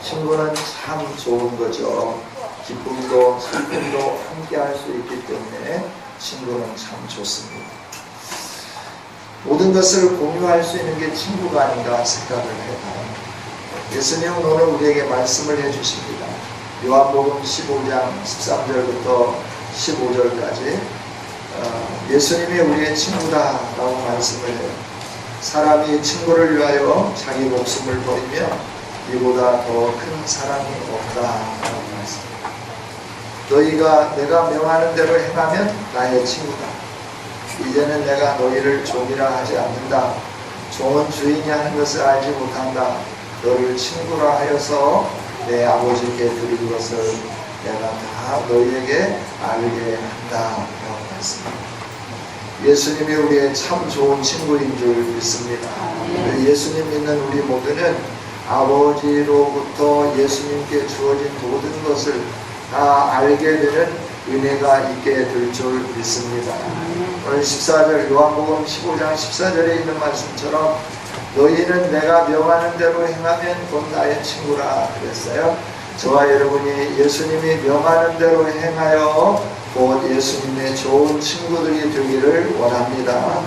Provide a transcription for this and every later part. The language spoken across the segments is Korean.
친구는 참 좋은 거죠. 기쁨도 슬픔도 함께 할 수 있기 때문에 친구는 참 좋습니다. 모든 것을 공유할 수 있는 게 친구가 아닌가 생각을 해요. 예수님은 오늘 우리에게 말씀을 해주십니다. 요한복음 15장 13절부터 15절까지 예수님이 우리의 친구다라고 말씀을 해요. 사람이 친구를 위하여 자기 목숨을 버리며 이보다 더 큰 사랑이 없다라고 말씀합니다. 너희가 내가 명하는 대로 행하면 나의 친구다. 이제는 내가 너희를 종이라 하지 않는다. 종은 주인이 하는 것을 알지 못한다. 너를 친구라 하여서 내 아버지께 드린 것을 내가 다 너희에게 알게 한다 라고 말씀합니다. 예수님이 우리의 참 좋은 친구인 줄 믿습니다. 예수님 믿는 우리 모두는 아버지로부터 예수님께 주어진 모든 것을 다 알게 되는 은혜가 있게 될 줄 믿습니다. 오늘 14절 요한복음 15장 14절에 있는 말씀처럼 너희는 내가 명하는 대로 행하면 곧 나의 친구라 그랬어요. 저와 여러분이 예수님이 명하는 대로 행하여 곧 예수님의 좋은 친구들이 되기를 원합니다.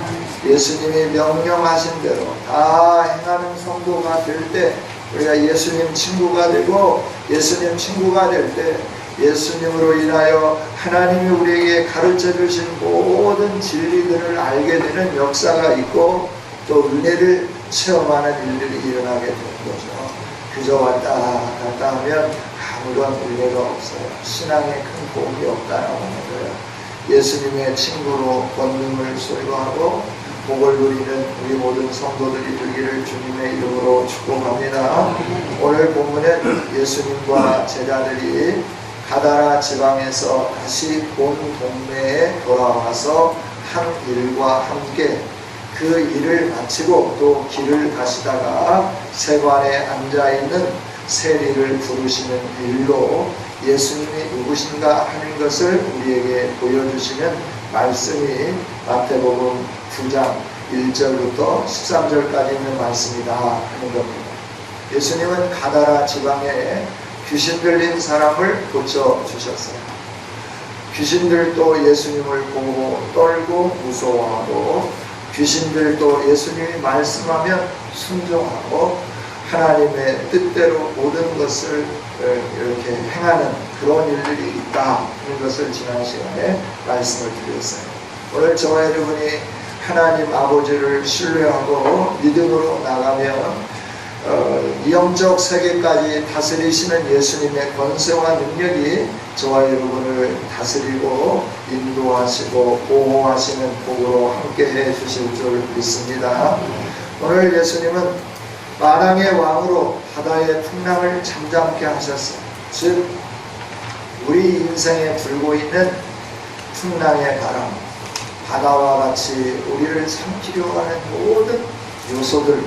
예수님이 명령하신 대로 다 행하는 성도가 될 때 우리가 예수님 친구가 되고 예수님 친구가 될 때 예수님으로 인하여 하나님이 우리에게 가르쳐 주신 모든 진리들을 알게 되는 역사가 있고 또 은혜를 체험하는 일들이 일어나게 되는 거죠. 그저 왔다 갔다 하면 아무런 은혜가 없어요. 신앙에 큰 도움이 없다라고 하는 거예요. 예수님의 친구로 권능을 소유하고 복을 누리는 우리 모든 성도들이 되기를 주님의 이름으로 축복합니다. 오늘 본문은 예수님과 제자들이 가다라 지방에서 다시 본 동네에 돌아와서 한 일과 함께 그 일을 마치고 또 길을 가시다가 세관에 앉아있는 세리를 부르시는 일로 예수님이 누구신가 하는 것을 우리에게 보여주시는 말씀이 마태복음 9장 1절부터 13절까지 있는 말씀이다 하는 겁니다. 예수님은 가다라 지방에 귀신 들린 사람을 고쳐주셨어요. 귀신들도 예수님을 보고 떨고 무서워하고 귀신들도 예수님이 말씀하면 순종하고 하나님의 뜻대로 모든 것을 이렇게 행하는 그런 일들이 있다 하는 것을 지난 시간에 말씀을 드렸어요. 오늘 저와 여러분이 하나님 아버지를 신뢰하고 믿음으로 나가면 이 영적 세계까지 다스리시는 예수님의 권세와 능력이 저와 여러분을 다스리고 인도하시고 보호하시는 복으로 함께해 주실 줄 믿습니다. 오늘 예수님은 만왕의 왕으로 바다의 풍랑을 잠잠케 하셨어요. 즉 우리 인생에 불고 있는 풍랑의 바람, 바다와 같이 우리를 삼키려고 하는 모든 요소들,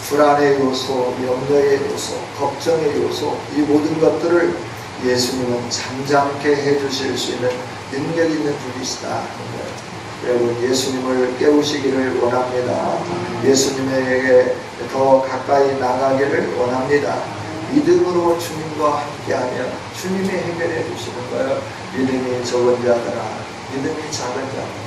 불안의 요소, 염려의 요소, 걱정의 요소, 이 모든 것들을 예수님은 잠잠케 해주실 수 있는 능력 있는 분이시다. 여러분 예수님을 깨우시기를 원합니다. 예수님에게 더 가까이 나가기를 원합니다. 믿음으로 주님과 함께하면 주님이 해결해 주시는 거예요. 믿음이 적은 자들아, 믿음이 작은 자들아.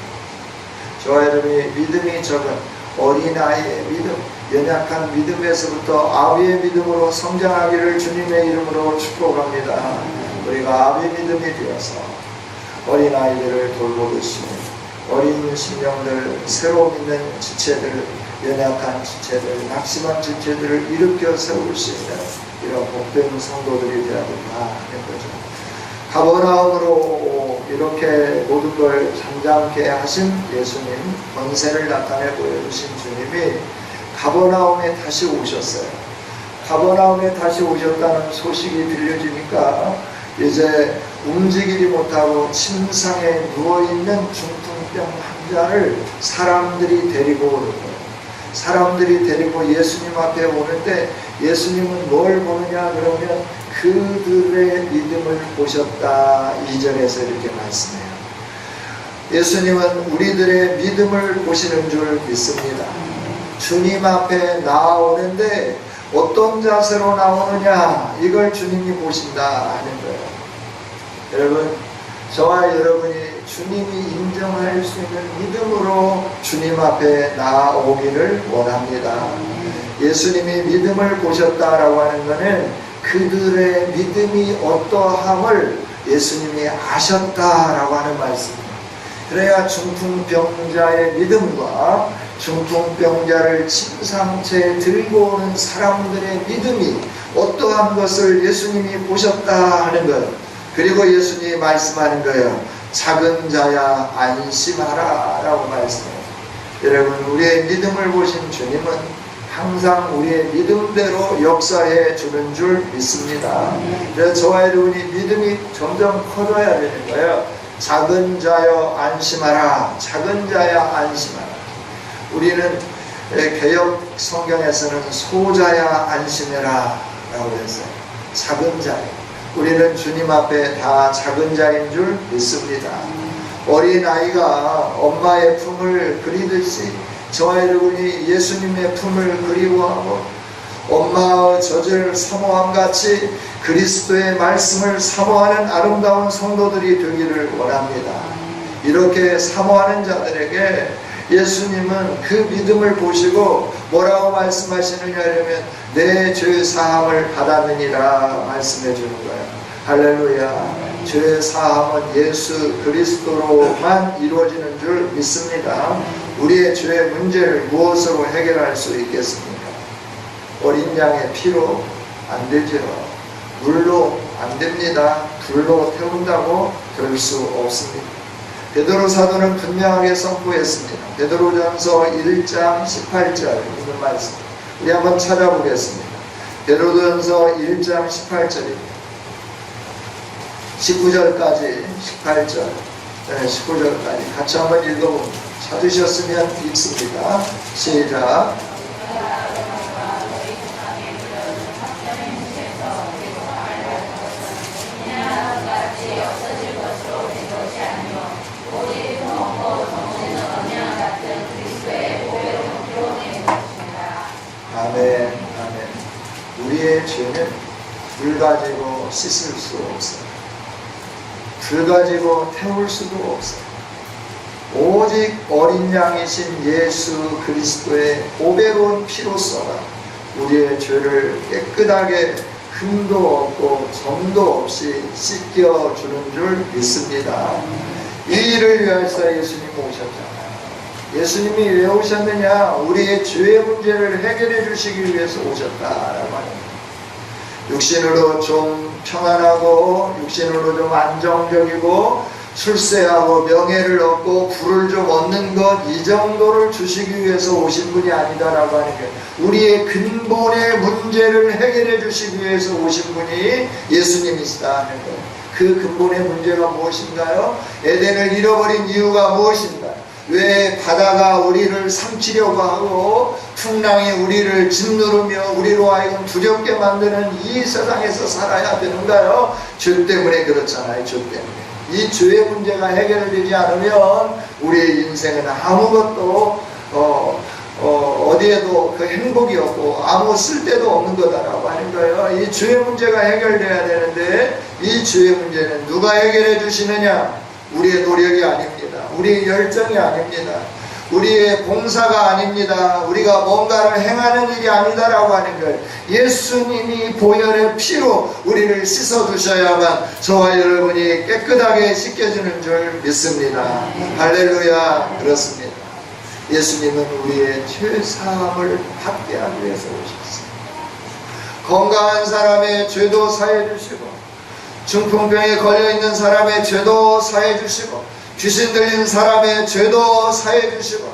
저와 여러분이 믿음이 적은 어린아이의 믿음, 연약한 믿음에서부터 아비의 믿음으로 성장하기를 주님의 이름으로 축복합니다. 우리가 아비 믿음이 되어서 어린아이들을 돌보듯이 어린 심령들, 새로 믿는 지체들, 연약한 지체들, 낙심한 지체들을 일으켜 세울 수 있는 이런 복된 성도들이 되어야 된다 하는 거죠. 가버나움으로 이렇게 모든 걸 잠잠케 하신 예수님, 권세를 나타내 보여주신 주님이 가버나움에 다시 오셨어요. 가버나움에 다시 오셨다는 소식이 들려지니까 이제 움직이지 못하고 침상에 누워있는 중풍병 환자를 사람들이 데리고 오는 거예요. 사람들이 데리고 예수님 앞에 오는데 예수님은 뭘 보느냐 그러면 그들의 믿음을 보셨다. 2절에서 이렇게 말씀해요. 예수님은 우리들의 믿음을 보시는 줄 믿습니다. 주님 앞에 나아오는데 어떤 자세로 나오느냐, 이걸 주님이 보신다 하는 거예요. 여러분, 저와 여러분이 주님이 인정할 수 있는 믿음으로 주님 앞에 나아오기를 원합니다. 예수님이 믿음을 보셨다라고 하는 것은 그들의 믿음이 어떠함을 예수님이 아셨다라고 하는 말씀입니다. 그래야 중풍병자의 믿음과 중풍병자를 침상체에 들고 오는 사람들의 믿음이 어떠한 것을 예수님이 보셨다 하는 것. 그리고 예수님이 말씀하는 거예요. 작은 자야 안심하라 라고 말씀해요. 여러분, 우리의 믿음을 보신 주님은 항상 우리의 믿음대로 역사해 주는 줄 믿습니다. 그래서 저와 여러분이 믿음이 점점 커져야 되는 거예요. 작은 자여 안심하라. 작은 자야 안심하라. 우리는 개역 성경에서는 소자야 안심해라 라고 했어요. 작은 자요. 우리는 주님 앞에 다 작은 자인 줄 믿습니다. 어린아이가 엄마의 품을 그리듯이 저와 여러분이 예수님의 품을 그리워하고 엄마의 젖을 사모함같이 그리스도의 말씀을 사모하는 아름다운 성도들이 되기를 원합니다. 이렇게 사모하는 자들에게 예수님은 그 믿음을 보시고 뭐라고 말씀하시느냐 하면 내 죄 사함을 받았느니라 말씀해 주는 거예요. 할렐루야. 죄 사함은 예수 그리스도로만 이루어지는 줄 믿습니다. 우리의 죄의 문제를 무엇으로 해결할 수 있겠습니까? 어린 양의 피로 안 되죠. 물로 안 됩니다. 불로 태운다고 될 수 없습니다. 베드로 사도는 분명하게 선포했습니다. 베드로전서 1장 18절 있는 말씀 우리 한번 찾아보겠습니다. 베드로전서 1장 18절입니다. 19절까지 18절 19절까지 같이 한번 읽어봅니다. 찾으셨으면 읽습니다. 시작. 아멘, 아멘. 우리의 죄는 불 가지고 씻을 수 없어요. 불 가지고 태울 수도 없어요. 오직 어린 양이신 예수 그리스도의 보배로운 피로써가 우리의 죄를 깨끗하게 흠도 없고 점도 없이 씻겨주는 줄 믿습니다. 이 일을 위해서 예수님이 오셨잖아요. 예수님이 왜 오셨느냐? 우리의 죄의 문제를 해결해 주시기 위해서 오셨다라고 합니다. 육신으로 좀 평안하고 육신으로 좀 안정적이고 출세하고 명예를 얻고 부를 좀 얻는 것, 이 정도를 주시기 위해서 오신 분이 아니다라고 하는 게 우리의 근본의 문제를 해결해 주시기 위해서 오신 분이 예수님이시다 하는 거예요. 그 근본의 문제가 무엇인가요? 에덴을 잃어버린 이유가 무엇인가? 왜 바다가 우리를 삼키려고 하고 풍랑이 우리를 짓누르며 우리로 하여금 두렵게 만드는 이 세상에서 살아야 되는가요? 죄 때문에 그렇잖아요. 죄 때문에. 이 죄의 문제가 해결되지 않으면 우리의 인생은 아무것도 어디에도 그 행복이 없고 아무 쓸데도 없는 거다라고 하는 거예요. 이 죄의 문제가 해결돼야 되는데 이 죄의 문제는 누가 해결해 주시느냐? 우리의 노력이 아닙니다. 우리의 열정이 아닙니다. 우리의 봉사가 아닙니다. 우리가 뭔가를 행하는 일이 아니다라고 하는 걸 예수님이 보혈의 피로 우리를 씻어주셔야만 저와 여러분이 깨끗하게 씻겨주는 줄 믿습니다. 할렐루야. 그렇습니다. 예수님은 우리의 죄사함을 받게 하기 위해서 오셨습니다. 건강한 사람의 죄도 사해 주시고 중풍병에 걸려있는 사람의 죄도 사해 주시고 귀신 들린 사람의 죄도 사해 주시고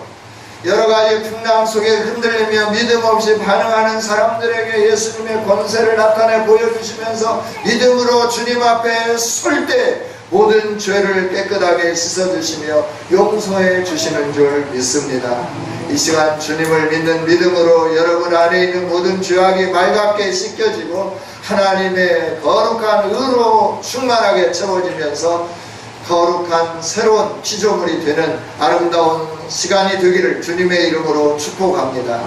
여러가지 풍랑 속에 흔들리며 믿음 없이 반응하는 사람들에게 예수님의 권세를 나타내 보여주시면서 믿음으로 주님 앞에 설 때 모든 죄를 깨끗하게 씻어주시며 용서해 주시는 줄 믿습니다. 이 시간 주님을 믿는 믿음으로 여러분 안에 있는 모든 죄악이 맑게 씻겨지고 하나님의 거룩한 의로 충만하게 채워지면서 거룩한 새로운 피조물이 되는 아름다운 시간이 되기를 주님의 이름으로 축복합니다.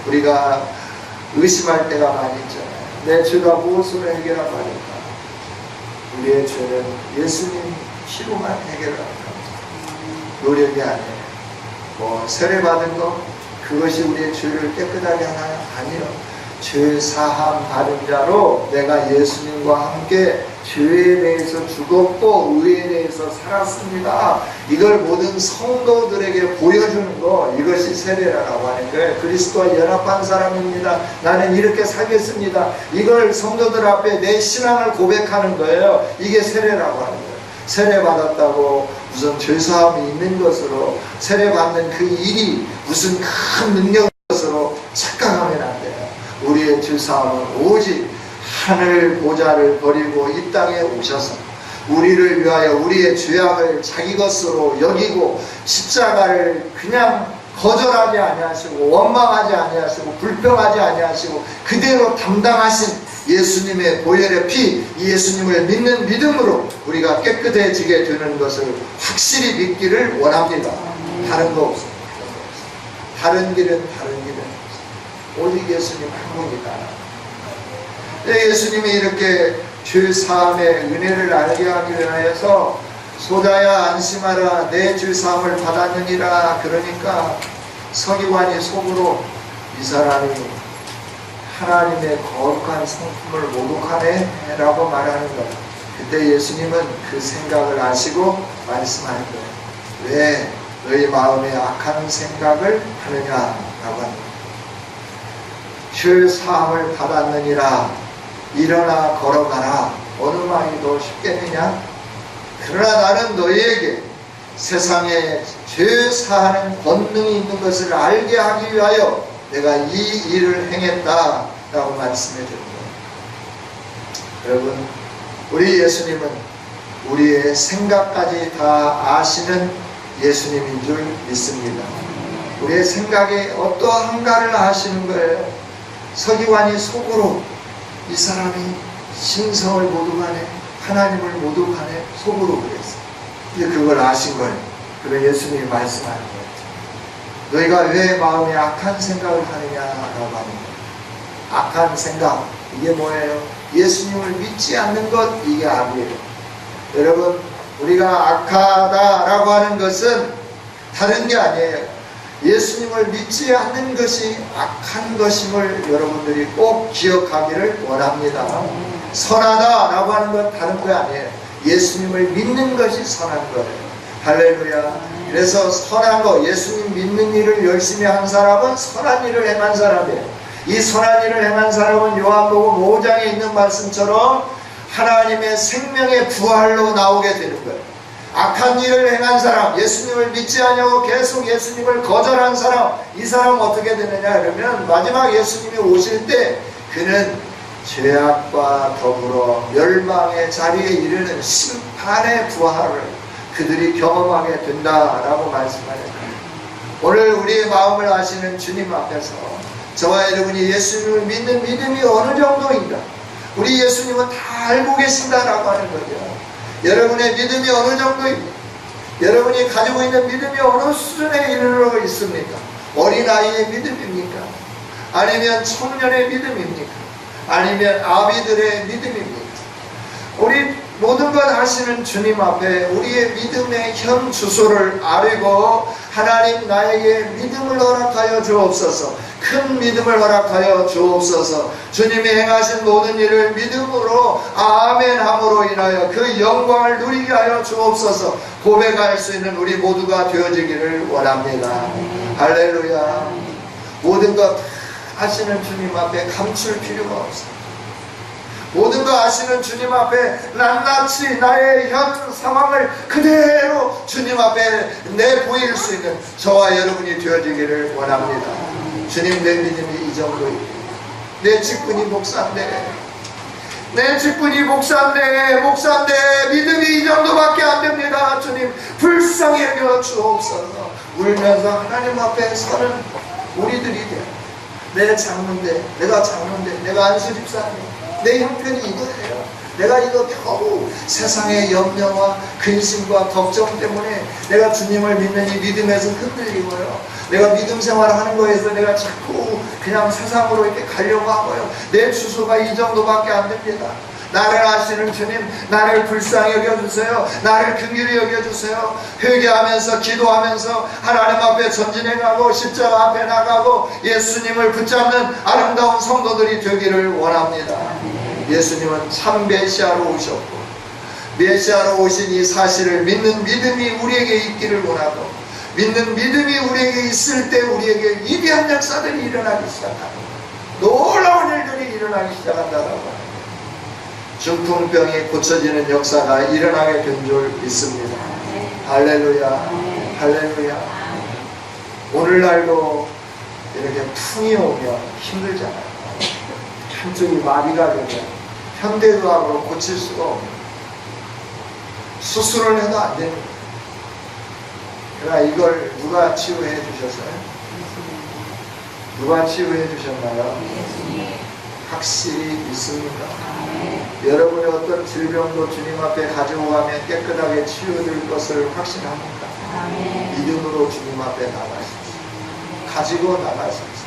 우리가 의심할 때가 많이 있잖아요. 내 죄가 무엇으로 해결할까? 우리의 죄는 예수님 피로만 해결합니다. 노력이 아니에요. 뭐 세례받은 거 그것이 우리의 죄를 깨끗하게 하나요? 아니요. 죄 사함 받은 자로 내가 예수님과 함께 죄에 대해서 죽었고 의에 대해서 살았습니다. 이걸 모든 성도들에게 보여주는 거, 이것이 세례라고 하는 거예요. 그리스도와 연합한 사람입니다. 나는 이렇게 살겠습니다. 이걸 성도들 앞에 내 신앙을 고백하는 거예요. 이게 세례라고 하는 거예요. 세례받았다고 무슨 죄사함이 있는 것으로, 세례받는 그 일이 무슨 큰 능력인 것으로 착각하면 안 돼요. 우리의 죄사함은 오직 하늘 보좌를 버리고 이 땅에 오셔서 우리를 위하여 우리의 죄악을 자기 것으로 여기고 십자가를 그냥 거절하지 아니하시고 원망하지 아니하시고 불평하지 아니하시고 그대로 담당하신 예수님의 보혈의 피, 예수님을 믿는 믿음으로 우리가 깨끗해지게 되는 것을 확실히 믿기를 원합니다. 다른 거 없습니다. 다른 길은 없습니다. 오직 예수님 한 분이다. 예수님이 이렇게 죄 사함의 은혜를 알게 하기 위하여서 소자야 안심하라 내 죄 사함을 받았느니라. 그러니까 서기관이 속으로 이 사람이 하나님의 거룩한 성품을 모독하네 라고 말하는 거예요. 그때 예수님은 그 생각을 아시고 말씀하는 거예요. 왜 너희 마음에 악한 생각을 하느냐라고 합니다. 죄 사함을 받았느니라. 일어나 걸어가라. 어느 말이 더 쉽겠느냐? 그러나 나는 너희에게 세상에 죄 사하는 권능이 있는 것을 알게 하기 위하여 내가 이 일을 행했다 라고 말씀해 드립니다. 여러분, 우리 예수님은 우리의 생각까지 다 아시는 예수님인 줄 믿습니다. 우리의 생각에 어떠한가를 아시는 거예요. 서기관이 속으로 이 사람이 신성을 모독하네, 하나님을 모독하네, 속으로 그랬어요. 근데 그걸 아신 거예요. 그래서 예수님이 말씀하는 거예요. 너희가 왜 마음에 악한 생각을 하느냐라고 하는 거예요. 악한 생각, 이게 뭐예요? 예수님을 믿지 않는 것, 이게 악이에요. 여러분, 우리가 악하다라고 하는 것은 다른 게 아니에요. 예수님을 믿지 않는 것이 악한 것임을 여러분들이 꼭 기억하기를 원합니다. 선하다라고 하는 건 다른 거 아니에요. 예수님을 믿는 것이 선한 거예요. 할렐루야. 그래서 선한 거, 예수님 믿는 일을 열심히 한 사람은 선한 일을 행한 사람이에요. 이 선한 일을 행한 사람은 요한복음 5장에 있는 말씀처럼 하나님의 생명의 부활로 나오게 되는 거예요. 악한 일을 행한 사람, 예수님을 믿지 않냐고 계속 예수님을 거절한 사람, 이 사람은 어떻게 되느냐 그러면 마지막 예수님이 오실 때 그는 죄악과 더불어 멸망의 자리에 이르는 심판의 부활을 그들이 경험하게 된다라고 말씀하셨습니다. 오늘 우리의 마음을 아시는 주님 앞에서 저와 여러분이 예수님을 믿는 믿음이 어느 정도인가, 우리 예수님은 다 알고 계신다라고 하는 거죠. 여러분의 믿음이 어느 정도입니까? 여러분이 가지고 있는 믿음이 어느 수준에 이르러 있습니까? 어린아이의 믿음입니까? 아니면 청년의 믿음입니까? 아니면 아비들의 믿음입니까? 우리 모든 것 하시는 주님 앞에 우리의 믿음의 현 주소를 알고 하나님 나에게 믿음을 허락하여 주옵소서, 큰 믿음을 허락하여 주옵소서, 주님이 행하신 모든 일을 믿음으로 아멘함으로 인하여 그 영광을 누리게 하여 주옵소서 고백할 수 있는 우리 모두가 되어지기를 원합니다. 할렐루야. 모든 것 하시는 주님 앞에 감출 필요가 없습니다. 모든 거 아시는 주님 앞에 낱낱이 나의 현 상황을 그대로 주님 앞에 내보일 수 있는 저와 여러분이 되어지기를 원합니다. 주님, 내 믿음이 이 정도입니다. 내 직분이 목사인데, 내 직분이 목사인데 믿음이 이 정도밖에 안 됩니다. 주님, 불쌍히 여겨 주옵소서. 울면서 하나님 앞에 서는 우리들이 돼요. 내가 장로인데, 내가 안수 집사님, 내 형편이 이거예요. 내가 이거 겨우 세상의 염려와 근심과 걱정 때문에 내가 주님을 믿는 이 믿음에서 흔들리고요. 내가 믿음 생활하는 거에서 내가 자꾸 그냥 세상으로 이렇게 가려고 하고요. 내 주소가 이 정도밖에 안 됩니다. 나를 아시는 주님, 나를 불쌍히 여겨주세요. 나를 긍휼히 여겨주세요. 회개하면서 기도하면서 하나님 앞에 전진해가고 십자가 앞에 나가고 예수님을 붙잡는 아름다운 성도들이 되기를 원합니다. 예수님은 참 메시아로 오셨고 메시아로 오신 이 사실을 믿는 믿음이 우리에게 있기를 원하고 믿는 믿음이 우리에게 있을 때 우리에게 위대한 역사들이 일어나기 시작하고 놀라운 일들이 일어나기 시작한다라고 합니다. 중풍병이 고쳐지는 역사가 일어나게 된 줄 믿습니다. 할렐루야, 할렐루야. 오늘날도 이렇게 풍이 오면 힘들잖아요. 한쪽이 마비가 되면 현대의학으로 고칠 수가 없는, 수술을 해도 안 됩니다. 그러나 이걸 누가 치유해 주셨어요? 누가 치유해 주셨나요? 확실히 믿습니다. 여러분의 어떤 질병도 주님 앞에 가지고 가면 깨끗하게 치유될 것을 확신합니다. 믿음으로 주님 앞에 나가십시오. 가지고 나가십시오.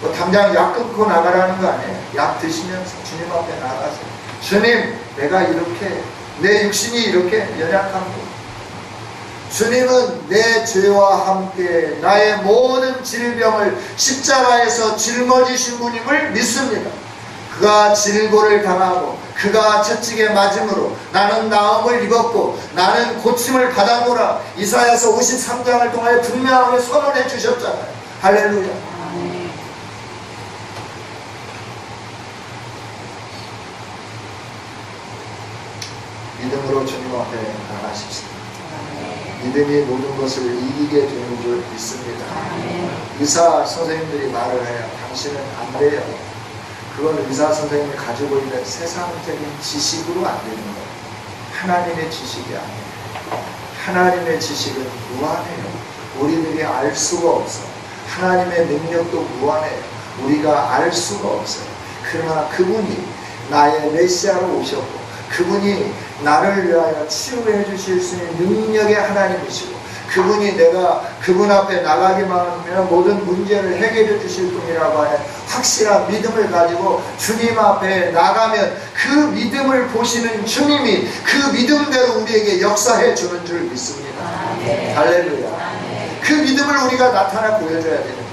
뭐 당장 약 끊고 나가라는 거 아니에요. 약 드시면서 주님 앞에 나가세요. 주님, 내가 이렇게 내 육신이 이렇게 연약합니다. 주님은 내 죄와 함께 나의 모든 질병을 십자가에서 짊어지신 분임을 믿습니다. 그가 질고를 당하고 그가 채찍에 맞음으로 나는 나음을 입었고 나는 고침을 받았노라. 이사야서 53장을 통하여 분명하게 선언해 주셨잖아요. 할렐루야. 믿음으로 주님 앞에 나가십시오. 믿음이 모든 것을 이기게 되는 줄 믿습니다. 의사 선생님들이 말을 해요. 당신은 안 돼요. 그건 의사 선생님이 가지고 있는 세상적인 지식으로 안 되는 거예요. 하나님의 지식이 아니에요. 하나님의 지식은 무한해요. 우리들이 알 수가 없어. 하나님의 능력도 무한해요. 우리가 알 수가 없어요. 그러나 그분이 나의 메시아로 오셨고 그분이 나를 위하여 치유해 주실 수 있는 능력의 하나님이시고 그분이 내가 그분 앞에 나가기만 하면 모든 문제를 해결해 주실 분이라고 하는 확실한 믿음을 가지고 주님 앞에 나가면 그 믿음을 보시는 주님이 그 믿음대로 우리에게 역사해 주는 줄 믿습니다. 할렐루야. 그 믿음을 우리가 나타나 보여줘야 되는 거예요.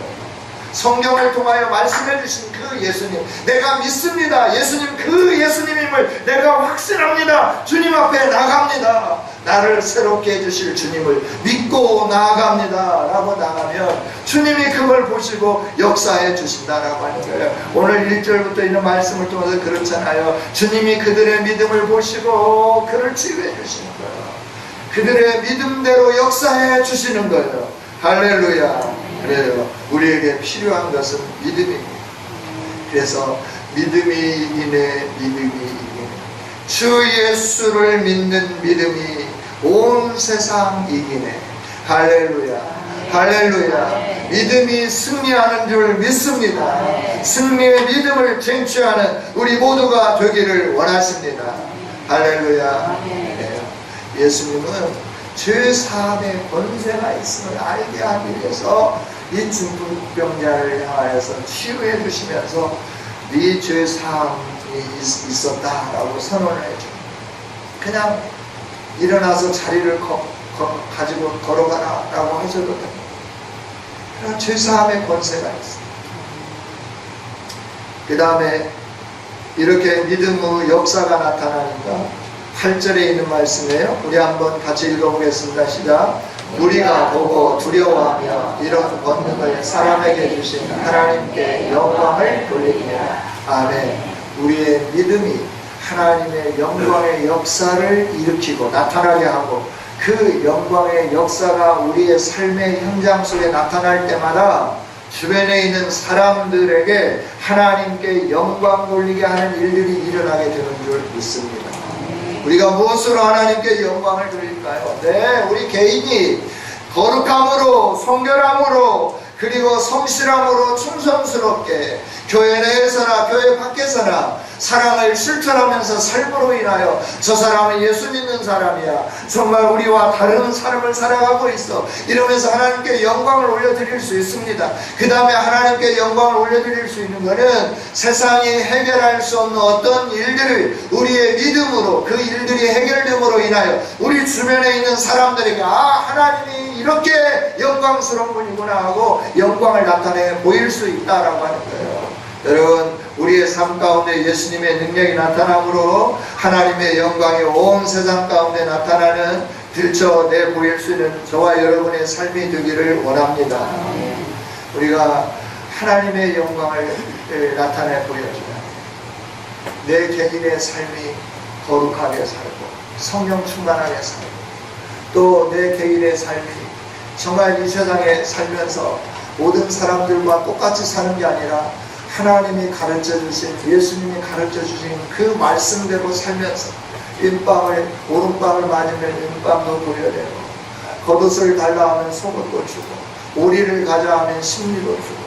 성경을 통하여 말씀해 주신 그 예수님, 내가 믿습니다. 예수님, 그 예수님임을 내가 확신합니다. 주님 앞에 나갑니다. 나를 새롭게 해주실 주님을 믿고 나아갑니다 라고 나가면 주님이 그걸 보시고 역사해 주신다라고 하는 거예요. 오늘 1절부터 있는 말씀을 통해서 그렇잖아요. 주님이 그들의 믿음을 보시고 그를 치유해 주시는 거예요. 그들의 믿음대로 역사해 주시는 거예요. 할렐루야. 그래요. 우리에게 필요한 것은 믿음입니다. 그래서 믿음이 이기네, 믿음이 이기네. 주 예수를 믿는 믿음이 온 세상 이기네. 할렐루야. 할렐루야. 믿음이 승리하는 줄 믿습니다. 승리의 믿음을 쟁취하는 우리 모두가 되기를 원하십니다. 할렐루야. 네. 예수님은 죄 사함의 권세가 있음을 알게 하기 위해서 이 중풍병자를 향하여서 치유해 주시면서 네 죄 사함이 있었다라고 선언을 해줍니다. 그냥 일어나서 자리를 가지고 걸어가라 라고 하셔도 됩니다. 그냥 죄 사함의 권세가 있습니다. 그 다음에 이렇게 믿음의 역사가 나타나니까 8절에 있는 말씀이에요. 우리 한번 같이 읽어보겠습니다. 시작. 우리가 보고 두려워하며 이런 권능을 사람에게 주신 하나님께 영광을 돌리리라. 아멘. 우리의 믿음이 하나님의 영광의 역사를 일으키고 나타나게 하고 그 영광의 역사가 우리의 삶의 현장 속에 나타날 때마다 주변에 있는 사람들에게 하나님께 영광 돌리게 하는 일들이 일어나게 되는 줄 믿습니다. 우리가 무엇으로 하나님께 영광을 돌릴까요? 네, 우리 개인이 거룩함으로, 성결함으로, 그리고 성실함으로 충성스럽게 교회 내에서나 교회 밖에서나 사랑을 실천하면서 삶으로 인하여 저 사람은 예수 믿는 사람이야, 정말 우리와 다른 삶을 살아가고 있어, 이러면서 하나님께 영광을 올려드릴 수 있습니다. 그 다음에 하나님께 영광을 올려드릴 수 있는 것은 세상이 해결할 수 없는 어떤 일들을 우리의 믿음으로, 그 일들이 해결됨으로 인하여 우리 주변에 있는 사람들에게 하나님이 이렇게 영광스러운 분이구나 하고 영광을 나타내 보일 수 있다라고 하는 거예요. 여러분, 우리의 삶 가운데 예수님의 능력이 나타남으로 하나님의 영광이 온 세상 가운데 나타나는 들춰내 보일 수 있는 저와 여러분의 삶이 되기를 원합니다. 우리가 하나님의 영광을 나타내 보여줘야 내 개인의 삶이 거룩하게 살고 성령 충만하게 살고, 또 내 개인의 삶이 정말 이 세상에 살면서 모든 사람들과 똑같이 사는 게 아니라 하나님이 가르쳐 주신, 예수님이 가르쳐 주신 그 말씀대로 살면서 윗밤을, 오른밤을 맞으면 왼밤도 돌려내고, 겉옷을 달라 하면 속옷도 주고, 오리를 가자 하면 심리도 주고,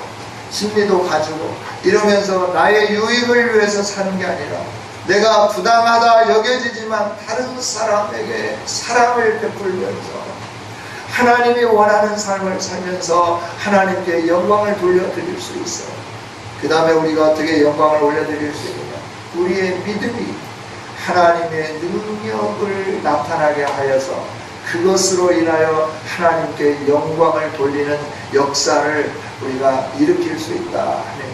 심리도 가지고, 이러면서 나의 유익을 위해서 사는 게 아니라 내가 부당하다 여겨지지만 다른 사람에게 사랑을 베풀면서 하나님이 원하는 삶을 살면서 하나님께 영광을 돌려드릴 수 있어요. 그 다음에 우리가 어떻게 영광을 올려드릴 수 있느냐? 우리의 믿음이 하나님의 능력을 나타나게 하여서 그것으로 인하여 하나님께 영광을 돌리는 역사를 우리가 일으킬 수 있다 하는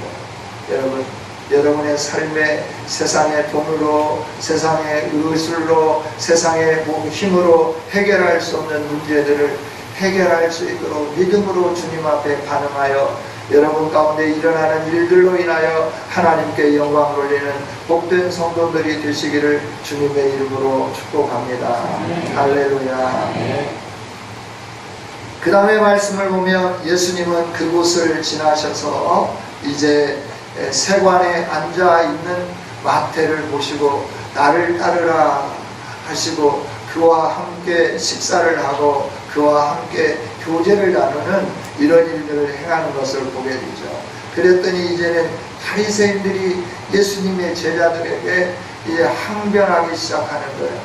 거예요. 여러분의 삶에 세상의 돈으로, 세상의 의술로, 세상의 힘으로 해결할 수 없는 문제들을 해결할 수 있도록 믿음으로 주님 앞에 반응하여 여러분 가운데 일어나는 일들로 인하여 하나님께 영광을 올리는 복된 성도들이 되시기를 주님의 이름으로 축복합니다. 할렐루야. 그 다음에 말씀을 보면 예수님은 그곳을 지나셔서 이제 세관에 앉아 있는 마태를 보시고 나를 따르라 하시고 그와 함께 식사를 하고 그와 함께 교제를 나누는 이런 일들을 행하는 것을 보게 되죠. 그랬더니 이제는 바리새인들이 예수님의 제자들에게 항변하기 시작하는 거예요.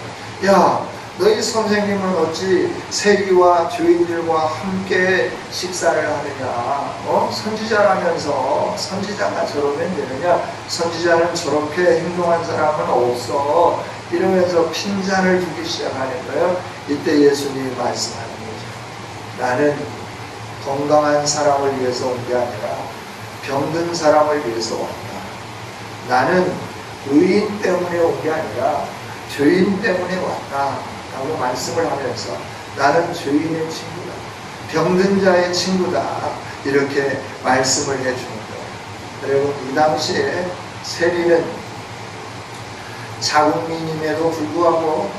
야, 너희 선생님은 어찌 세리와 죄인들과 함께 식사를 하느냐? 선지자라면서 선지자가 저러면 되느냐? 선지자는 저렇게 행동한 사람은 없어. 이러면서 핀잔을 주기 시작하는 거예요. 이때 예수님이 말씀하는 거죠. 나는 건강한 사람을 위해서 온 게 아니라 병든 사람을 위해서 왔다. 나는 의인 때문에 온 게 아니라 죄인 때문에 왔다 라고 말씀을 하면서 나는 죄인의 친구다, 병든 자의 친구다, 이렇게 말씀을 해주는 거예요. 여러분, 이 당시에 세리는 자국민임에도 불구하고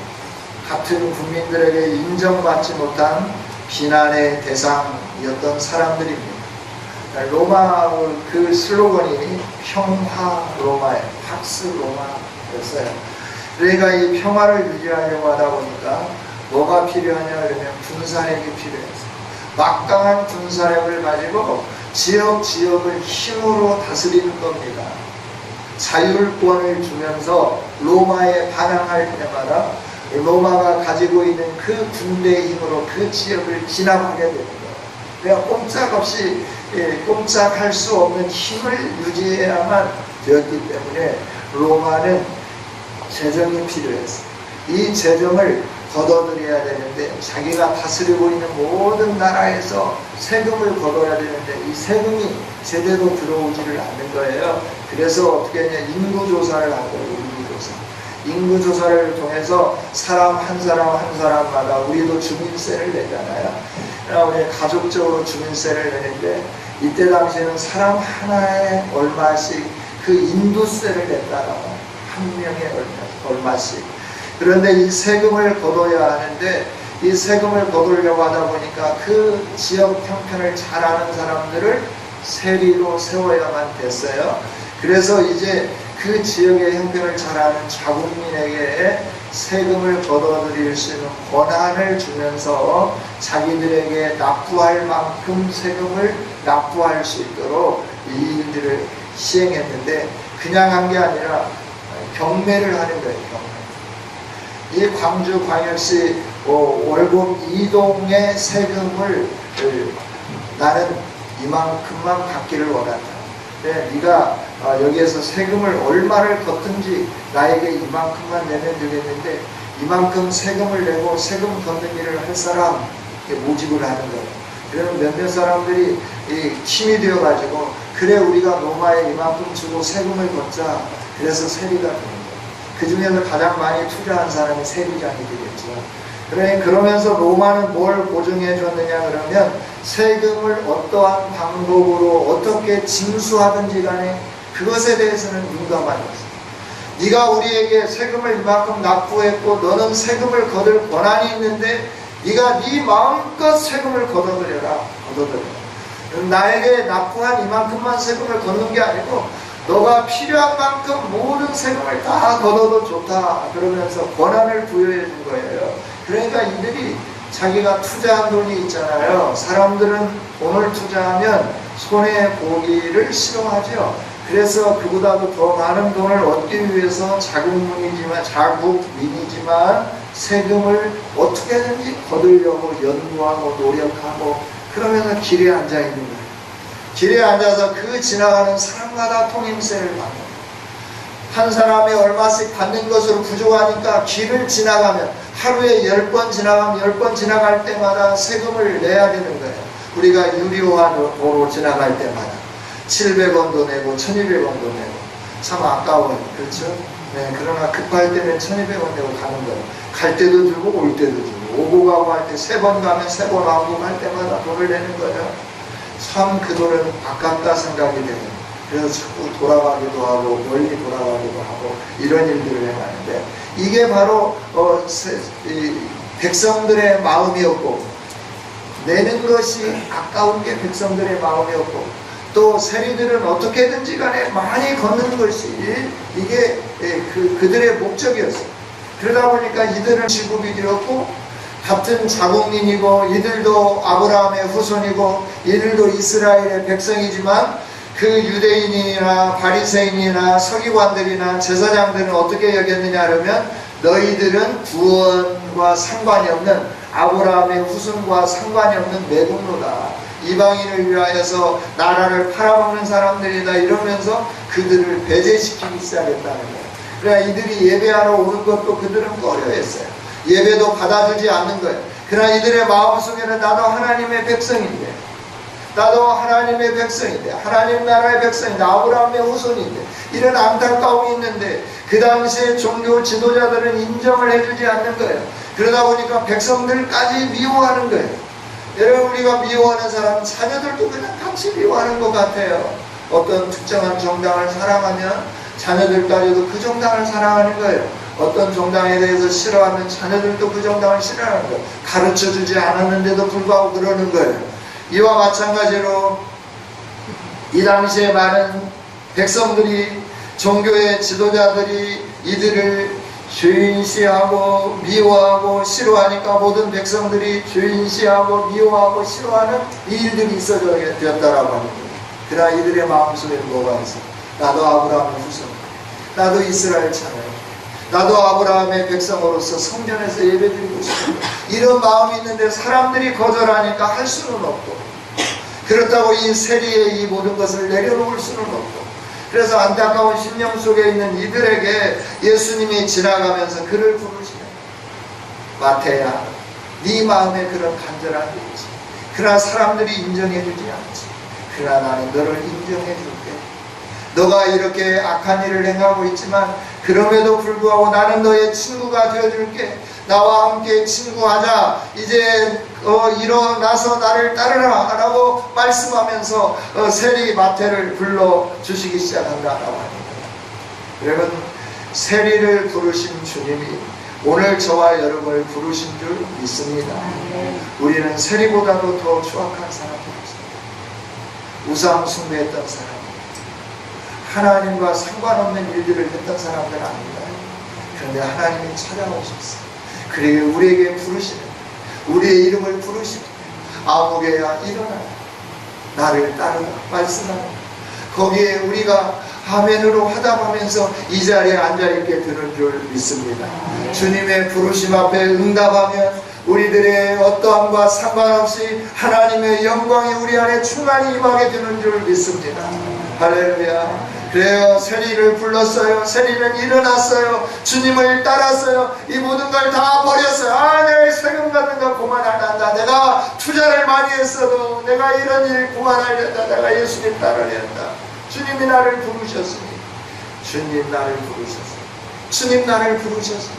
같은 국민들에게 인정받지 못한 비난의 대상이었던 사람들입니다. 로마 그 슬로건이 평화 로마예요. 팍스 로마였어요. 그러니까 이 평화를 유지하려고 하다 보니까 뭐가 필요하냐 그러면 군사력이 필요했어요. 막강한 군사력을 가지고 지역을 힘으로 다스리는 겁니다. 자율권을 주면서 로마에 반항할 때마다 로마가 가지고 있는 그 군대의 힘으로 그 지역을 진압하게 되는 거예요. 그러니까 꼼짝할 수 없는 힘을 유지해야만 되었기 때문에 로마는 재정이 필요했어요. 이 재정을 걷어들여야 되는데 자기가 다스리고 있는 모든 나라에서 세금을 걷어야 되는데 이 세금이 제대로 들어오지를 않는 거예요. 그래서 어떻게 했냐, 인구조사를 한 거예요. 인구조사를 통해서 사람 한 사람마다 우리도 주민세를 내잖아요. 우리 가족적으로 주민세를 내는데 이때 당시에는 사람 하나에 얼마씩 그 인도세를 냈다라고, 한 명에 얼마씩. 그런데 이 세금을 걷어야 하는데 이 세금을 걷으려고 하다 보니까 그 지역 형편을 잘 아는 사람들을 세리로 세워야만 됐어요. 그래서 이제 그 지역의 형편을 잘 아는 자국민에게 세금을 걷어들일 수 있는 권한을 주면서 자기들에게 납부할 만큼 세금을 납부할 수 있도록 이 일들을 시행했는데, 그냥 한 게 아니라 경매를 하는 거예요. 경매. 이 광주광역시 월곡 2동의 세금을 나는 이만큼만 받기를 원한다. 네가 여기에서 세금을 얼마를 걷든지 나에게 이만큼만 내면 되겠는데 이만큼 세금을 내고 세금 걷는 일을 할 사람 모집을 하는 거예요. 그러면 몇몇 사람들이 힘이 되어가지고 그래 우리가 로마에 이만큼 주고 세금을 걷자. 그래서 세리가 되는 거예요. 그 중에서 가장 많이 투자한 사람이 세리장이 되겠죠. 그러면서 로마는 뭘 보증해 줬느냐 그러면 세금을 어떠한 방법으로 어떻게 징수하든지 간에 그것에 대해서는 민감하였어요. 네가 우리에게 세금을 이만큼 납부했고 너는 세금을 거둘 권한이 있는데 네가 네 마음껏 세금을 걷어들여라. 나에게 납부한 이만큼만 세금을 걷는 게 아니고 너가 필요한 만큼 모든 세금을 다 걷어도 좋다. 그러면서 권한을 부여해 준 거예요. 그러니까 이들이 자기가 투자한 돈이 있잖아요. 사람들은 돈을 투자하면 손해보기를 싫어하죠. 그래서 그보다도 더 많은 돈을 얻기 위해서 자국민이지만 세금을 어떻게든지 거두려고 연구하고 노력하고 그러면서 길에 앉아 있는 거예요. 길에 앉아서 그 지나가는 사람마다 통행세를 받는 한 사람이 얼마씩 받는 것으로 부족하니까 길을 지나가면 하루에 10번 지나가면 10번 지나갈 때마다 세금을 내야 되는 거예요. 우리가 유리화로 지나갈 때마다 700원도 내고 1200원도 내고 참 아까워요. 그렇죠? 네, 그러나 급할 때는 1200원 내고 가는 거예요. 갈 때도 주고 올 때도 주고 오고 가고 할 때 3번 가면 3번 하고 갈 때마다 돈을 내는 거예요. 참 그 돈은 아깝다 생각이 돼요. 그래서 자꾸 돌아가기도 하고 멀리 돌아가기도 하고 이런 일들을 해가는데 이게 바로 백성들의 마음이었고 내는 것이 아까운 게 백성들의 마음이었고 또 세리들은 어떻게든지 간에 많이 걷는 것이 이게 그들의 목적이었어요. 그러다 보니까 이들은 지국이 되었고 같은 자국민이고 이들도 아브라함의 후손이고 이들도 이스라엘의 백성이지만 그 유대인이나 바리새인이나 서기관들이나 제사장들은 어떻게 여겼느냐 하면 너희들은 구원과 상관이 없는 아브라함의 후손과 상관이 없는 매국노다. 이방인을 위하여서 나라를 팔아먹는 사람들이다 이러면서 그들을 배제시키기 시작했다는 거예요. 그러나 이들이 예배하러 오는 것도 그들은 꺼려했어요. 예배도 받아주지 않는 거예요. 그러나 이들의 마음속에는 나도 하나님의 백성인데 나도 하나님의 백성인데 하나님 나라의 백성인데 아브라함의 후손인데 이런 안타까움이 있는데 그 당시에 종교 지도자들은 인정을 해주지 않는 거예요. 그러다 보니까 백성들까지 미워하는 거예요. 여러분 우리가 미워하는 사람은 자녀들도 그냥 같이 미워하는 것 같아요. 어떤 특정한 정당을 사랑하면 자녀들까지도 그 정당을 사랑하는 거예요. 어떤 정당에 대해서 싫어하면 자녀들도 그 정당을 싫어하는 거예요. 가르쳐주지 않았는데도 불구하고 그러는 거예요. 이와 마찬가지로 이 당시에 많은 백성들이 종교의 지도자들이 이들을 죄인시하고 미워하고 싫어하니까 모든 백성들이 죄인시하고 미워하고 싫어하는 이 일들이 있어져 되었다라고 하는 거예요. 그러나 이들의 마음속에 뭐가 있어요? 나도 아브라함의 후손, 나도 이스라엘 자녀, 나도 아브라함의 백성으로서 성전에서 예배드리고 싶다. 이런 마음이 있는데 사람들이 거절하니까 할 수는 없고 그렇다고 이 세리의 이 모든 것을 내려놓을 수는 없고 그래서 안타까운 심령 속에 있는 이들에게 예수님이 지나가면서 그를 부르시면 마태야 네 마음에 그런 간절한 게 있지. 그러나 사람들이 인정해 주지 않지. 그러나 나는 너를 인정해 줄게. 너가 이렇게 악한 일을 행하고 있지만 그럼에도 불구하고 나는 너의 친구가 되어줄게. 나와 함께 친구하자. 이제 일어나서 나를 따르라 라고 말씀하면서 세리 마태를 불러주시기 시작한다라고 합니다. 여러분 세리를 부르신 주님이 오늘 저와 여러분을 부르신 줄 믿습니다. 우리는 세리보다도 더 추악한 사람들이었습니다. 우상 숭배했던 사람, 하나님과 상관없는 일들을 했던 사람들 아닙니다. 그런데 하나님이 찾아오셨어요. 그리고 우리에게 부르시는, 우리의 이름을 부르시는 아무개야 일어나라, 나를 따르라 말씀하라. 거기에 우리가 아멘으로 화답하면서 이 자리에 앉아있게 되는 줄 믿습니다. 주님의 부르심 앞에 응답하면 우리들의 어떠함과 상관없이 하나님의 영광이 우리 안에 충만히 임하게 되는 줄 믿습니다. 할렐루야. 그래요. 세리를 불렀어요. 세리는 일어났어요. 주님을 따랐어요. 이 모든 걸 다 버렸어요. 내가 세금 같은 거 그만하란다. 내가 투자를 많이 했어도 내가 이런 일 그만하려다. 내가 예수님 따르려 한다. 주님이 나를 부르셨으니, 주님 나를 부르셨으니, 주님 나를 부르셨으니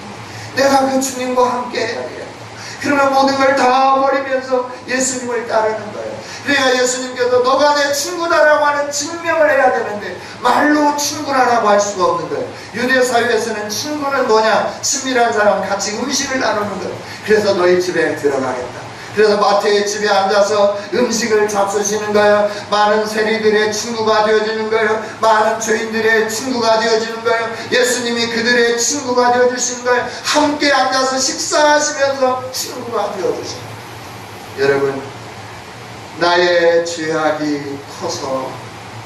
내가 그 주님과 함께 해야 되겠다. 그러면 모든 걸 다 버리면서 예수님을 따르는 거예요. 그러니까 예수님께서 너가 내 친구다라고 하는 증명을 해야 되는데 말로 친구라고 할 수가 없는 거예요. 유대 사회에서는 친구는 뭐냐? 친밀한 사람 같이 음식을 나누는 거예요. 그래서 너희 집에 들어가겠다. 그래서 마태의 집에 앉아서 음식을 잡수시는 거예요. 많은 세리들의 친구가 되어주는 거예요. 많은 죄인들의 친구가 되어주는 거예요. 예수님이 그들의 친구가 되어주시는 거예요. 함께 앉아서 식사하시면서 친구가 되어주시는 거예요. 여러분, 나의 죄악이 커서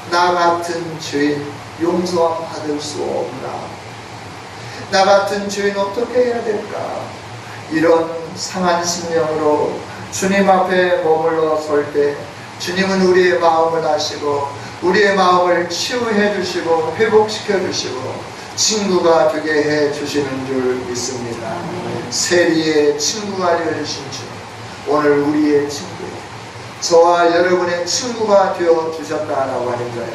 나 같은 죄인 용서함 받을 수 없나? 나 같은 죄인 어떻게 해야 될까? 이런 상한 심령으로 주님 앞에 머물러 설 때 주님은 우리의 마음을 아시고 우리의 마음을 치유해 주시고 회복시켜 주시고 친구가 되게 해 주시는 줄 믿습니다. 세리의 친구가 되어 주신 주님, 오늘 우리의 친구예요. 저와 여러분의 친구가 되어 주셨다라고 하는 거예요.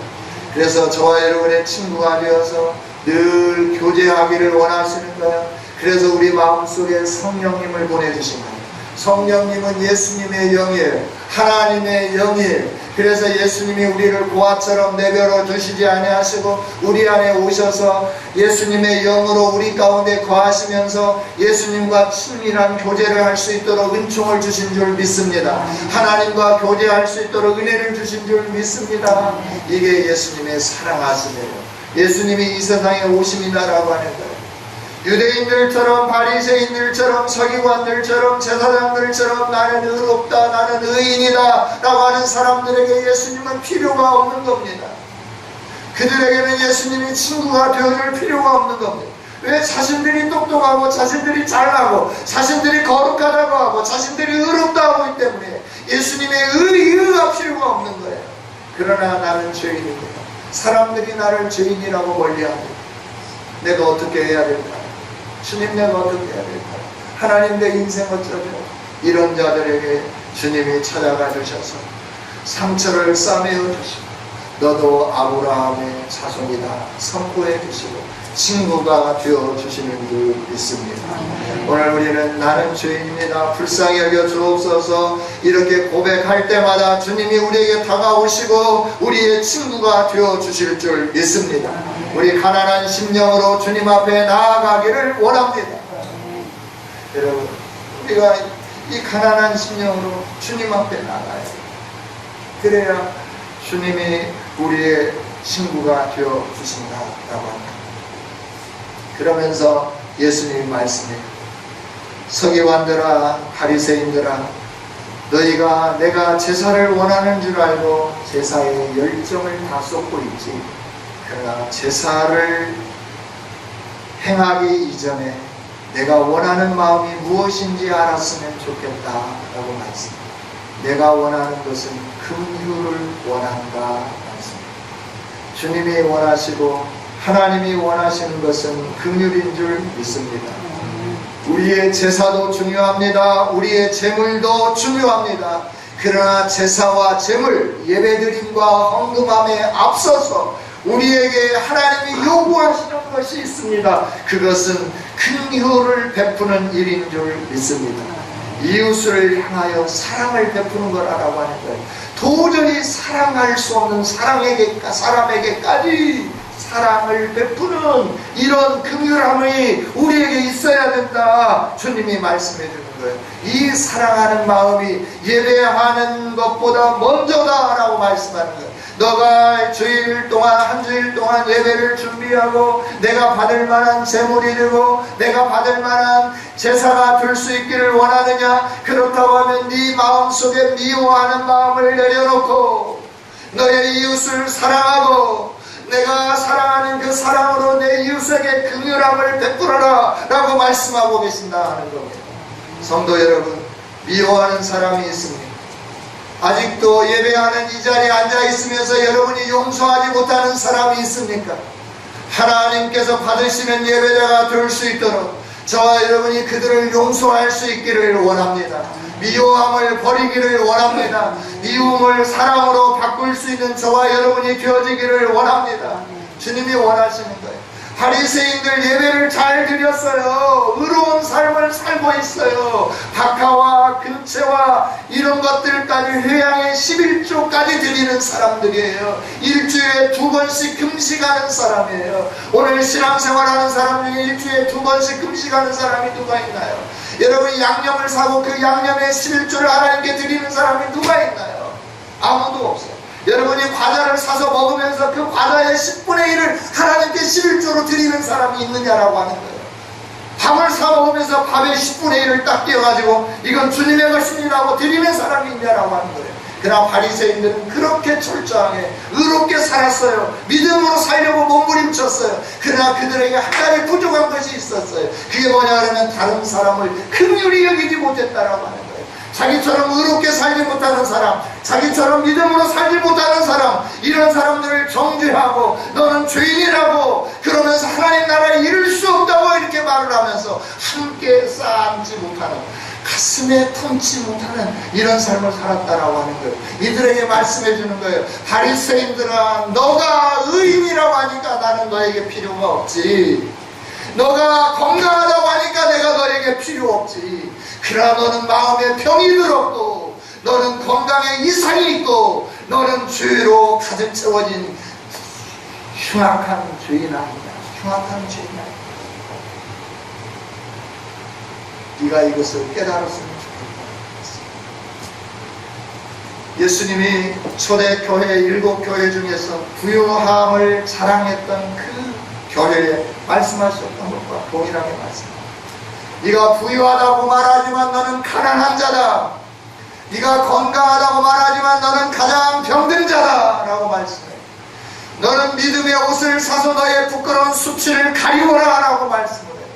그래서 저와 여러분의 친구가 되어서 늘 교제하기를 원하시는 거예요. 그래서 우리 마음속에 성령님을 보내주신 거예요. 성령님은 예수님의 영이에요. 하나님의 영이에요. 그래서 예수님이 우리를 고아처럼 내버려 두시지 아니하시고 우리 안에 오셔서 예수님의 영으로 우리 가운데 거하시면서 예수님과 친밀한 교제를 할 수 있도록 은총을 주신 줄 믿습니다. 하나님과 교제할 수 있도록 은혜를 주신 줄 믿습니다. 이게 예수님의 사랑하심이에요. 예수님이 이 세상에 오심이다라고 하는 거예요. 유대인들처럼 바리새인들처럼 서기관들처럼 제사장들처럼 나는 의롭다, 나는 의인이다 라고 하는 사람들에게 예수님은 필요가 없는 겁니다. 그들에게는 예수님이 친구가 되어줄 필요가 없는 겁니다. 왜? 자신들이 똑똑하고 자신들이 잘나고 자신들이 거룩하다고 하고 자신들이 의롭다고 하기 때문에 예수님의 의가 필요가 없는 거예요. 그러나 나는 죄인입니다. 사람들이 나를 죄인이라고 멀리합니다. 내가 어떻게 해야 될까? 주님, 내가 어떻게 해야 될까? 하나님, 내 인생 어쩌죠? 이런 자들에게 주님이 찾아가 주셔서 상처를 싸매어 주시고 너도 아브라함의 자손이다 선포해 주시고 친구가 되어 주시는 줄 믿습니다. 오늘 우리는 나는 죄인입니다, 불쌍히 여겨 주옵소서 이렇게 고백할 때마다 주님이 우리에게 다가오시고 우리의 친구가 되어 주실 줄 믿습니다. 우리 가난한 심령으로 주님 앞에 나아가기를 원합니다. 여러분, 우리가 이 가난한 심령으로 주님 앞에 나가야 돼요. 그래야 주님이 우리의 친구가 되어 주신다라고 합니다. 그러면서 예수님이 말씀해요. 서기관들아, 바리새인들아, 너희가 내가 제사를 원하는 줄 알고 제사에 열정을 다 쏟고 있지. 그러나 제사를 행하기 이전에 내가 원하는 마음이 무엇인지 알았으면 좋겠다라고 말씀합니다. 내가 원하는 것은 긍휼을 원한다 말씀입니다. 주님이 원하시고 하나님이 원하시는 것은 긍휼인 줄 믿습니다. 우리의 제사도 중요합니다. 우리의 제물도 중요합니다. 그러나 제사와 제물, 예배드림과 헌금함에 앞서서 우리에게 하나님이 요구하시는 것이 있습니다. 그것은 긍휼을 베푸는 일인 줄 믿습니다. 이웃을 향하여 사랑을 베푸는 거라고 하는 거예요. 도저히 사랑할 수 없는 사람에게까지 사랑을 베푸는 이런 긍휼함이 우리에게 있어야 된다. 주님이 말씀해 주는 거예요. 이 사랑하는 마음이 예배하는 것보다 먼저다라고 말씀하는 거예요. 너가 주일 동안 한 주일 동안 예배를 준비하고 내가 받을 만한 제물이 되고 내가 받을 만한 제사가 될 수 있기를 원하느냐? 그렇다고 하면 네 마음속에 미워하는 마음을 내려놓고 너의 이웃을 사랑하고 내가 사랑하는 그 사랑으로 내 이웃에게 긍휼함을 베풀어라 라고 말씀하고 계신다 하는 겁니다. 성도 여러분, 미워하는 사람이 있습니다. 아직도 예배하는 이 자리에 앉아 있으면서 여러분이 용서하지 못하는 사람이 있습니까? 하나님께서 받으시는 예배자가 될 수 있도록 저와 여러분이 그들을 용서할 수 있기를 원합니다. 미워함을 버리기를 원합니다. 미움을 사랑으로 바꿀 수 있는 저와 여러분이 되어지기를 원합니다. 주님이 원하시는 거예요. 바리새인들 예배를 잘 드렸어요. 의로운 삶을 살고 있어요. 박하와 금채와 이런 것들까지 회양의 11조까지 드리는 사람들이에요. 일주일에 2번씩 금식하는 사람이에요. 오늘 신앙생활하는 사람 중에 일주일에 2번씩 금식하는 사람이 누가 있나요? 여러분이 양념을 사고 그 양념의 11조를 하나님께 드리는 사람이 누가 있나요? 아무도 없어요. 여러분이 과자를 사서 먹으면서 그 과자의 10분의 1을 하나님께 11조로 드리는 사람이 있느냐라고 하는 거예요. 밥을 사 먹으면서 밥의 10분의 1을 딱 떼어가지고 이건 주님의 것입니다 하고 드리는 사람이 있냐라고 하는 거예요. 그러나 바리새인들은 그렇게 철저하게 의롭게 살았어요. 믿음으로 살려고 몸부림쳤어요. 그러나 그들에게 한 가지 부족한 것이 있었어요. 그게 뭐냐 하면 다른 사람을 긍휼히 여기지 못했다라고 하는 거예요. 자기처럼 의롭게 살지 못하는 사람, 자기처럼 믿음으로 살지 못하는 사람, 이런 사람들을 정죄하고 너는 죄인이라고 그러면서 하나님 나라에 이룰 수 없다고 이렇게 말을 하면서 함께 쌓지 못하는, 가슴에 품지 못하는 이런 삶을 살았다라고 하는 거예요. 이들에게 말씀해 주는 거예요. 바리새인들아, 너가 의인이라고 하니까 나는 너에게 필요가 없지. 너가 건강하다고 하니까 내가 너에게 필요 없지. 그러나 너는 마음에 병이 들었고 너는 건강에 이상이 있고 너는 죄로 가득 채워진 흉악한 죄인 아니냐. 흉악한 죄인 아니냐. 네가 이것을 깨달았으면 좋겠다. 예수님이 초대교회 7교회 중에서 부유함을 자랑했던 그 교회에 말씀하셨던 것과 동일하게 말씀합니다. 네가 부유하다고 말하지만 너는 가난한 자다. 네가 건강하다고 말하지만 너는 가장 병든 자다 라고 말씀해요. 너는 믿음의 옷을 사서 너의 부끄러운 수치를 가리워라 라고 말씀을 해요.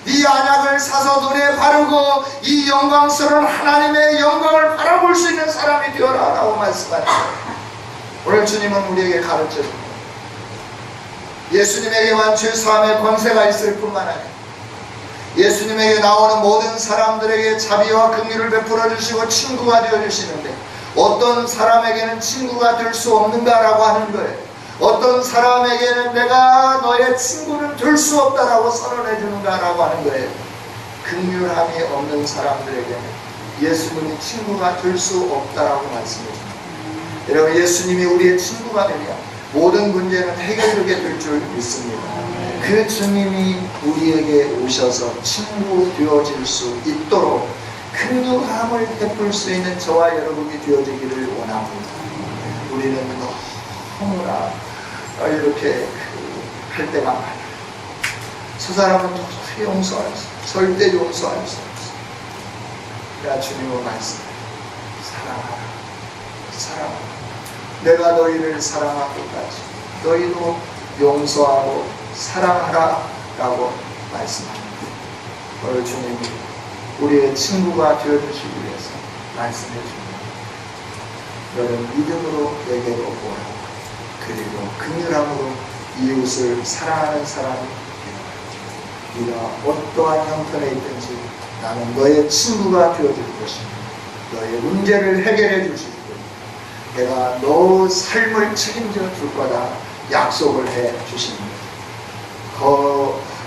네 안약을 사서 눈에 바르고 이 영광스러운 하나님의 영광을 바라볼 수 있는 사람이 되어라 라고 말씀하세요. 오늘 주님은 우리에게 가르쳐 줍니다. 예수님에게만 죄사함의 권세가 있을 뿐만 아니라 예수님에게 나오는 모든 사람들에게 자비와 긍휼을 베풀어 주시고 친구가 되어 주시는데 어떤 사람에게는 친구가 될 수 없는가라고 하는 거예요. 어떤 사람에게는 내가 너의 친구는 될 수 없다라고 선언해 주는가라고 하는 거예요. 긍휼함이 없는 사람들에게는 예수님이 친구가 될 수 없다라고 말씀해 줍니다. 여러분, 예수님이 우리의 친구가 되면 모든 문제는 해결되게 될 줄 믿습니다. 그 주님이 우리에게 오셔서 친구 되어질 수 있도록 긍휼함을 베풀 수 있는 저와 여러분이 되어지기를 원합니다. 우리는 너무나 이렇게 할 때가 많아요. 저 사람은 도저히 용서할 수 없어요. 절대 용서할 수 없어요. 그러나 주님은 말씀해요. 사랑하라. 사랑하라. 내가 너희를 사랑한 것까지 너희도 용서하고 사랑하라 라고 말씀합니다. 오늘 주님이 우리의 친구가 되어주시기 위해서 말씀해 줍니다. 너는 믿음으로 내게로 오라. 그리고 긍휼함으로 이웃을 사랑하는 사람이 되어라. 네가 어떠한 형편에 있든지 나는 너의 친구가 되어줄 것이고 너의 문제를 해결해 주실 것이고 내가 너 삶을 책임져 줄 거다 약속을 해 주십니다.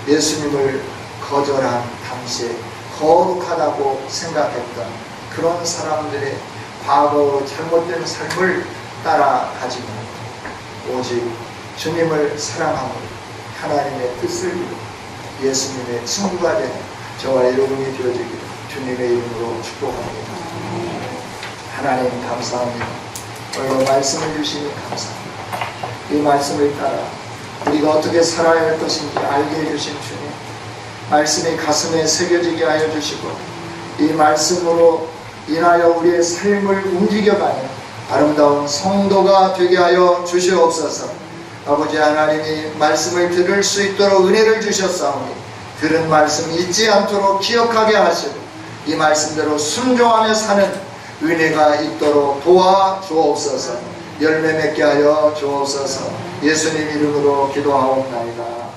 예수님을 거절한 당시에 거룩하다고 생각했던 그런 사람들의 과거 잘못된 삶을 따라가지고 오직 주님을 사랑하고 하나님의 뜻을 이루고 예수님의 친구가 되는 저와 여러분이 되어지기를 주님의 이름으로 축복합니다. 하나님 감사합니다. 오늘 말씀을 주시니 감사합니다. 이 말씀을 따라 우리가 어떻게 살아야 할 것인지 알게 해주신 주님, 말씀이 가슴에 새겨지게 하여 주시고 이 말씀으로 인하여 우리의 삶을 움직여가는 아름다운 성도가 되게 하여 주시옵소서. 아버지 하나님이 말씀을 들을 수 있도록 은혜를 주셨사오니 들은 말씀 잊지 않도록 기억하게 하시고 이 말씀대로 순종하며 사는 은혜가 있도록 도와주옵소서. 열매 맺게 하여 주옵소서. 예수님 이름으로 기도하옵나이다.